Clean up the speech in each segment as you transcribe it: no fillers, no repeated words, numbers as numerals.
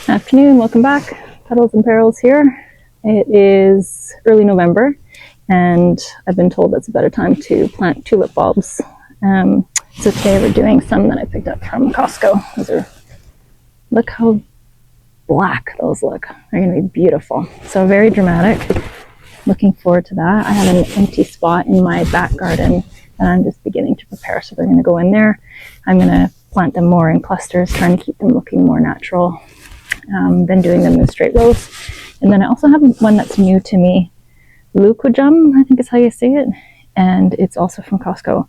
Afternoon, welcome back. Petals and Perils here. It is early November and I've been told it's a better time to plant tulip bulbs. So today we're doing some that I picked up from Costco. Look how black those look. They're going to be beautiful. So very dramatic. Looking forward to that. I have an empty spot in my back garden that I'm just beginning to prepare. So they're going to go in there. I'm going to plant them more in clusters, trying to keep them looking more natural. Than doing them in straight rows. And then I also have one that's new to me, leucojum, I think is how you say it, and it's also from Costco.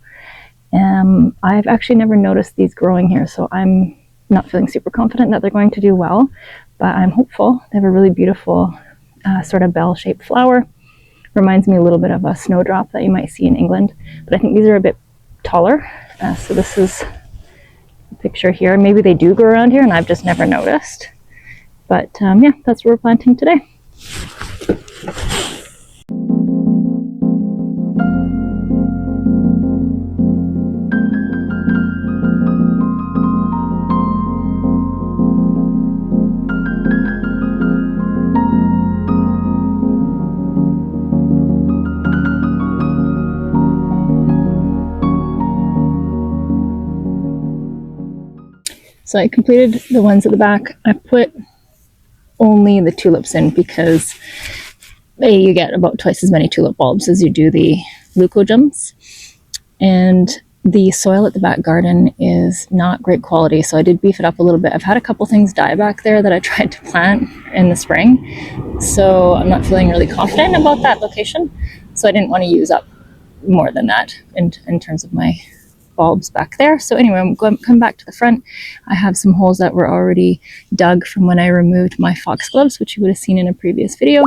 I've actually never noticed these growing here, so I'm not feeling super confident that they're going to do well, but I'm hopeful. They have a really beautiful sort of bell-shaped flower. Reminds me a little bit of a snowdrop that you might see in England, but I think these are a bit taller. So this is a picture here. Maybe they do grow around here and I've just never noticed. But yeah, that's what we're planting today. So I completed the ones at the back. I put only the tulips in because you get about twice as many tulip bulbs as you do the leucojums, and the soil at the back garden is not great quality, so I did beef it up a little bit. I've had a couple things die back there that I tried to plant in the spring, so I'm not feeling really confident about that location, so I didn't want to use up more than that in terms of my bulbs back there. So anyway, I'm going to come back to the front. I have some holes that were already dug from when I removed my foxgloves, which you would have seen in a previous video.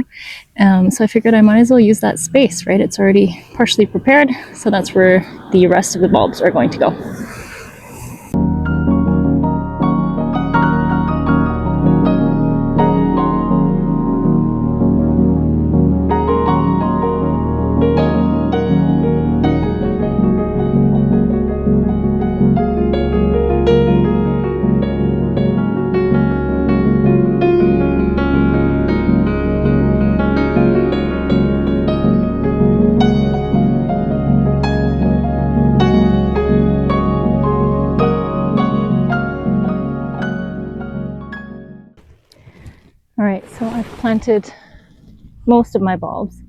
So I figured I might as well use that space, right? It's already partially prepared, so that's where the rest of the bulbs are going to go. Alright, so I've planted most of my bulbs.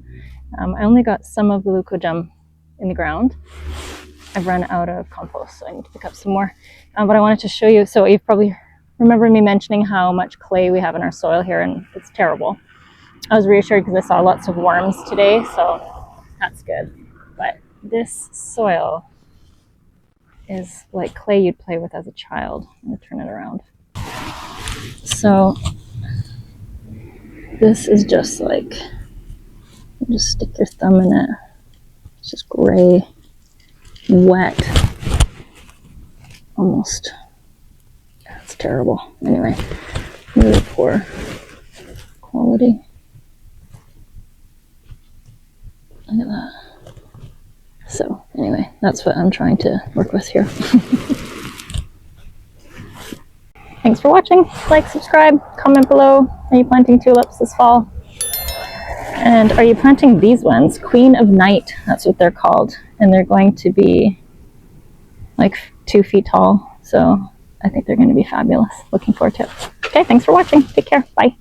I only got some of the leucojum in the ground. I've run out of compost, so I need to pick up some more. But I wanted to show you, so you've probably remembered me mentioning how much clay we have in our soil here, and it's terrible. I was reassured because I saw lots of worms today, so that's good. But this soil is like clay you'd play with as a child. I'm going to turn it around. So this is just like, just stick your thumb in it. It's just gray, wet, almost. That's terrible. Anyway, really poor quality. Look at that. So anyway, that's what I'm trying to work with here. Thanks for watching. Like, subscribe, comment below. Are you planting tulips this fall? And are you planting these ones? Queen of Night, that's what they're called. And they're going to be like 2 feet tall. So I think they're going to be fabulous. Looking forward to it. Okay, thanks for watching. Take care. Bye.